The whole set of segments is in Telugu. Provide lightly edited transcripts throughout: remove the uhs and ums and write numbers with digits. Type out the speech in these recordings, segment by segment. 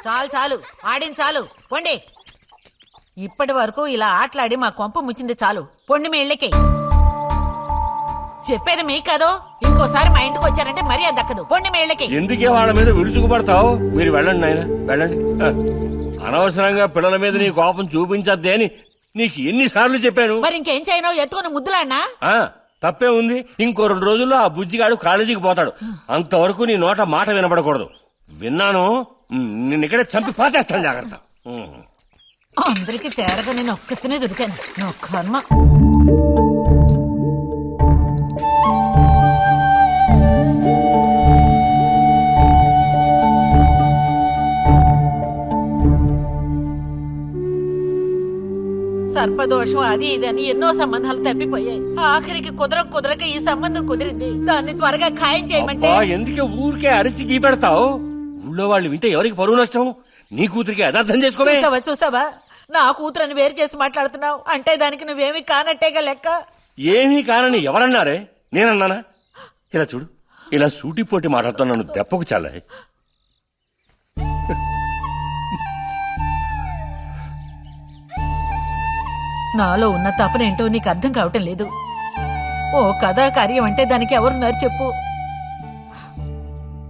చాలు చాలు ఆడిన చాలు పొండి. ఇప్పటి వరకు ఇలా ఆటలాడి మా కొంప ముచ్చింది చాలు. పొండి మీ ఇళ్ళకి. చెప్పేది మీ కాదో, ఇంకోసారి మా ఇంటికి వచ్చారంటే మర్యాద దక్కదు. పొండి మీ ఇళ్ళకి. ఎందుకే వాళ్ళ మీద విరుచుకుపడతావు? మీరు వెళ్ళండి నాయన, వెళ్ళండి. అనవసరంగా పిల్లల మీద నీ కోపం చూపించద్దే అని నీకు ఎన్నిసార్లు చెప్పాను. మరి ఇంకేం చేయను? ఎత్తుకుని ముద్దులాడినా తప్పే ఉంది. ఇంకో 2 రోజుల్లో ఆ బుజ్జిగాడు కాలేజీకి పోతాడు. అంతవరకు నీ నోట మాట వినపడకూడదు. విన్నాను, నిన్ను ఇక్కడే చంపి పాతేస్తాను. జాగ్రత్త. అందరికి తేరగా నేను ఒక్కతినే దొరికాను. నా కర్మ. సర్పదోషం అది ఇదని ఎన్నో సంబంధాలు తప్పిపోయాయి. ఆఖరికి కుదరక ఈ సంబంధం కుదిరింది. దాన్ని త్వరగా ఖాయం చేయమంటే ఎందుకే ఊరికే అరిసి గీపెడతావు? ఊళ్ళో వాళ్ళు వింటే ఎవరికి పరువు నష్టం? నీ కూతురికి అదర్థం చేసుకోవే. చూసావా నా కూతురని వేరు చేసి మాట్లాడుతున్నావు అంటే దానికి నువ్వేమీ కానట్టేగా లెక్క. ఏమీ కానని ఎవరన్నారే? నేనన్నానా? ఇలా చూడు, ఇలా సూటిపోటి మాటలతో నన్ను దెప్పకు చాలే. నాలో ఉన్న తపనేంటో నీకు అర్థం కావటం లేదు. ఓ కథా కార్యం అంటే దానికి ఎవరున్నారు చెప్పు?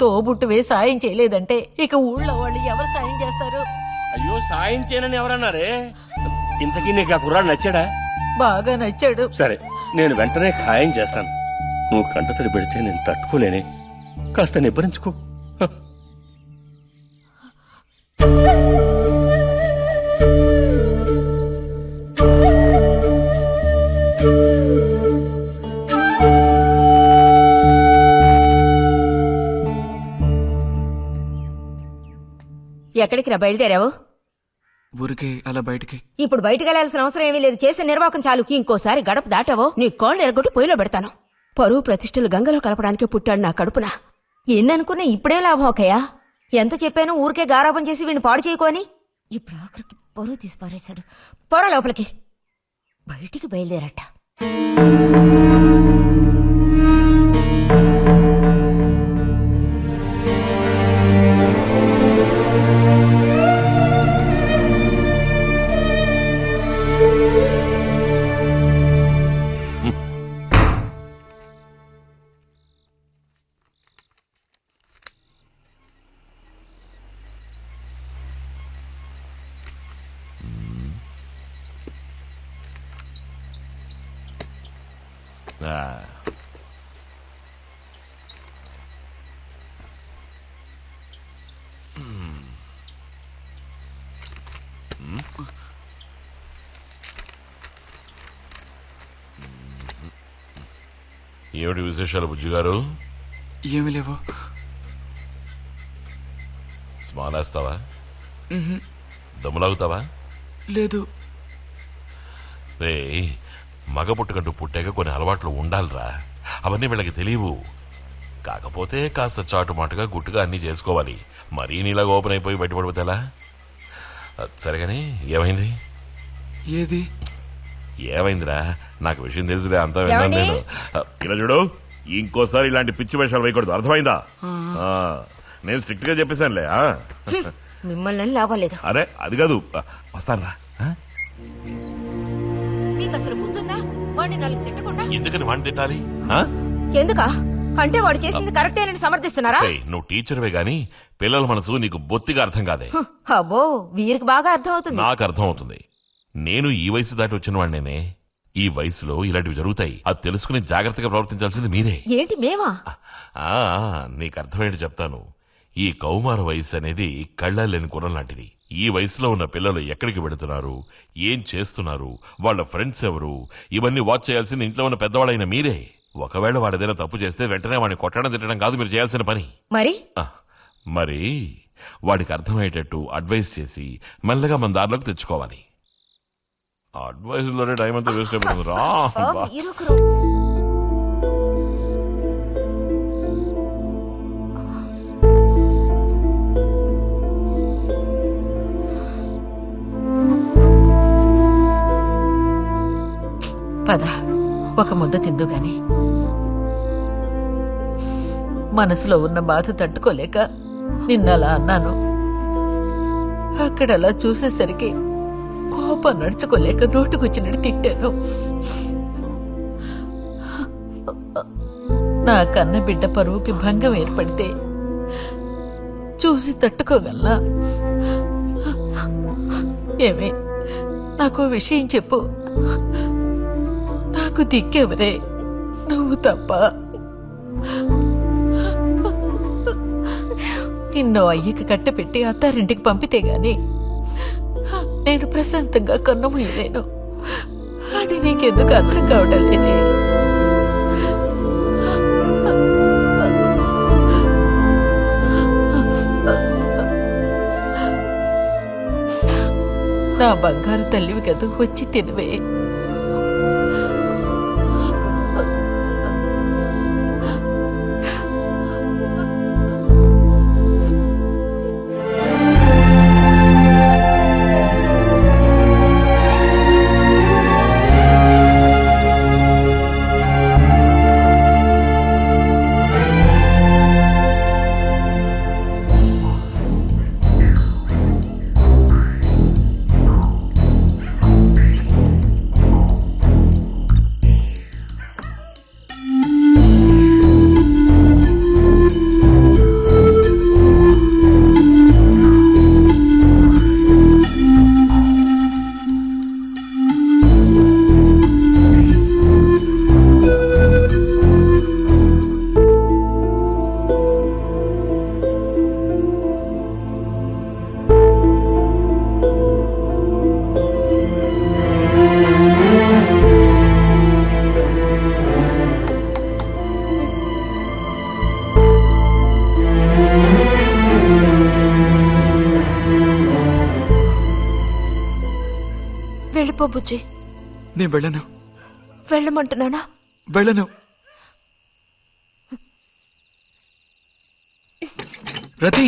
తోబుట్టువే సాయం చేయలేదంటే ఇక ఊళ్ళో వాళ్ళు ఎవరు సాయం చేస్తారు? అయ్యో, సాయం చేయనని ఎవరన్నారే? ఇంతకీ నీకు ఆ కుర్రాడు నచ్చాడా? బాగా నచ్చాడు. సరే, నేను వెంటనే ఖాయం చేస్తాను. నువ్వు కంటతడి పెడితే నేను తట్టుకోలేనే. కాస్త నిబ్బరించుకో. ఎక్కడికి రా బయలుదేరావు? ఊరికే అలా బయటికి. ఇప్పుడు బయటకు వెళ్లాల్సిన అవసరం ఏమీ లేదు. చేసే నిర్వాకం చాలు. ఇంకోసారి గడప దాటావో నీ కాళ్ళు ఎరగొట్టి పొయ్యిలో పెడతాను. పరువు ప్రతిష్టలు గంగలో కలపడానికి పుట్టాడు నా కడుపున. ఎన్ననుకున్నా ఇప్పుడే లాభం ఒకయా? ఎంత చెప్పాను ఊరికే గారాపం చేసి వీడిని పాడు చేయకోని. ఇప్పుడు ఆఖరికి పరువు తీసి పారేశాడు. పొర లోపలికి. బయటికి బయలుదేరట. ఏమిటి విశేషాలు బుజ్జిగారు? ఏమి లేవు. స్మాలేస్తావా? దమ్ములాగుతావా? లేదు. రే, మగ పుట్టుకంటూ పుట్టాక కొన్ని అలవాట్లు ఉండాలిరా. అవన్నీ వీళ్ళకి తెలియవు. కాకపోతే కాస్త చాటుమాటుగా గుట్టుగా అన్నీ చేసుకోవాలి. మరీ నీలాగా ఓపెన్ అయిపోయి బయటపడిపోతే ఎలా? సరేగాని ఏమైంది? ఏది ఏమైందిరా? నాకు విషయం తెలుసులే, అంతా విన్నాను నేను. ఇలా చూడు, ఇంకోసారి ఇలాంటి పిచ్చి వేషాలు వేయకూడదు, అర్థమైందా? నేను స్ట్రిక్ట్ గా చెప్పేశానులే. మిమ్మల్ని లాభం లేదు. అరే అది కాదు, వస్తానురా. మీకు అసలు ముందుందా? వాడిని నలుగు తిట్టకుండా ఎందుకని వాడిని తిట్టాలి? ఎందుకా? అంటే వాడు చేసింది కరెక్టేనని సమర్థిస్తున్నారా? నువ్వు టీచర్వే గాని పిల్లల మనసు నీకు బొత్తిగా అర్థం కాదే. అబ్బో, వీరికి బాగా అర్థం అవుతుంది. నాకు అర్థం అవుతుంది. నేను ఈ వయసు దాటి వచ్చిన వాడినేనే. ఈ వయసులో ఇలాంటివి జరుగుతాయి. అది తెలుసుకుని జాగ్రత్తగా ప్రవర్తించాల్సింది మీరే. ఏంటి మేమా? నీకు అర్థమయ్యేది చెప్తాను. ఈ కౌమార వయసు అనేది కళ్ళలేని గుర్రం లాంటిది. ఈ వయసులో ఉన్న పిల్లలు ఎక్కడికి వెళుతున్నారు, ఏం చేస్తున్నారు, వాళ్ళ ఫ్రెండ్స్ ఎవరు, ఇవన్నీ వాచ్ చేయాల్సింది ఇంట్లో ఉన్న పెద్దవాళ్ళైన మీరే. ఒకవేళ వాడేదైనా తప్పు చేస్తే వెంటనే వాడిని కొట్టడం తిట్టడం కాదు మీరు చేయాల్సిన పని. మరి వాడికి అర్థమయ్యేటట్టు అడ్వైస్ చేసి మెల్లగా మన దారిలోకి తెచ్చుకోవాలి. అడ్వైస్ లోనే టైం అంతా వేస్ట్ అయిపోతుంది రా. పద, ఒక ముద్ద తిందు గాని. మనసులో ఉన్న బాధ తట్టుకోలేక నిన్నలా అన్నాను. అక్కడ అలా చూసేసరికి కోపం నడుచుకోలేక నోటుకొచ్చినట్టు తిట్టాను. నా కన్న బిడ్డ పరువుకి భంగం ఏర్పడితే చూసి తట్టుకోగలనా? ఏమే, నాకు విషయం చెప్పు. నాకు దిక్కెవరే? నువ్వు తప్ప. నిన్ను అయ్యకి కట్టపెట్టి అత్తారింటికి పంపితే గాని నేను ప్రశాంతంగా కన్నుమూయలేను. అది నీకెందుకు అర్థం కావటం లేదే? నా బంగారు తల్లివి కదూ, వచ్చి తినవే. వెళ్ళిపో బుజ్జి. నేను వెళ్ళను. వెళ్ళమంటున్నానా? వెళ్ళను. రతి,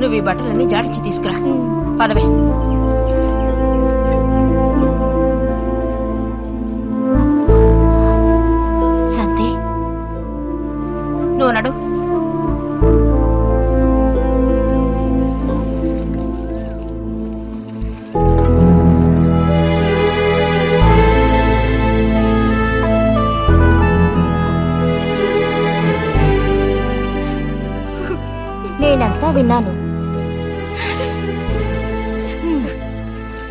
నువ్వు ఈ బట్టలన్నీ జాడించి తీసుకురా. పదవే. శాంతి, నువ్వు నడు. నేనంతా విన్నాను.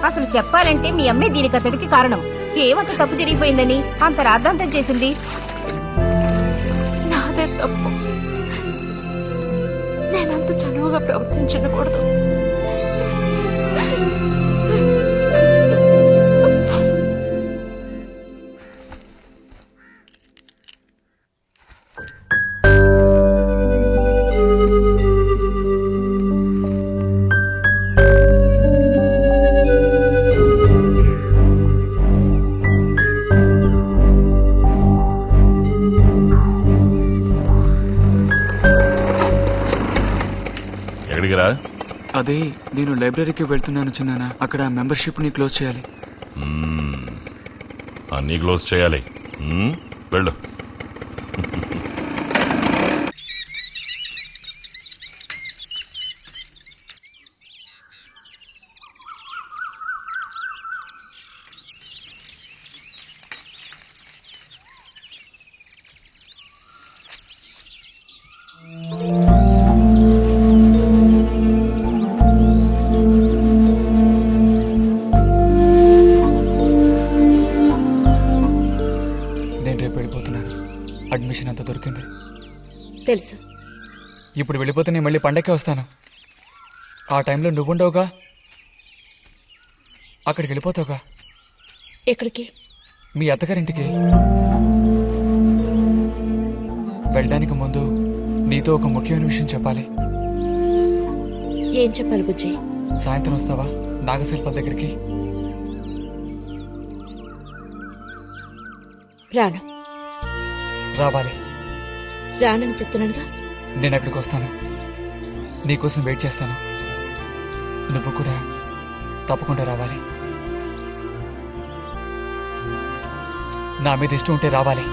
అసలు చెప్పాలంటే మీ అమ్మే దీనికి అతడికి కారణం. ఏమంత తప్పు జరిగిపోయిందని అంత రాద్ధాంతం చేసింది? నాదే తప్పు. నేనంత చనువుగా ప్రవర్తించకూడదు. అదే నేను లైబ్రరీకి వెళ్తున్నాను చిన్నానా. అక్కడ మెంబర్షిప్ ని క్లోజ్ చేయాలి. అన్నీ క్లోజ్ చేయాలి. వెళ్ళు. అడ్మిషన్ అంతా దొరికింది. తెలుసు. ఇప్పుడు వెళ్ళిపోతే నేను మళ్ళీ పండక్కే వస్తాను. ఆ టైంలో నువ్వుండవుగా, అక్కడికి వెళ్ళిపోతావుగా, ఎక్కడికి? మీ అత్తగారింటికి. వెళ్ళడానికి ముందు నీతో ఒక ముఖ్యమైన విషయం చెప్పాలి. ఏం చెప్పాలి బుజ్జి? సాయంత్రం వస్తావా నాగశిల్పాల దగ్గరికి? రాను. రావాలి. రానని చెప్తున్నానుగా. నేను అక్కడికి వస్తాను, నీకోసం వెయిట్ చేస్తాను. నువ్వు కూడా తప్పకుండా రావాలి. నా మీద ఇష్టం ఉంటే రావాలి.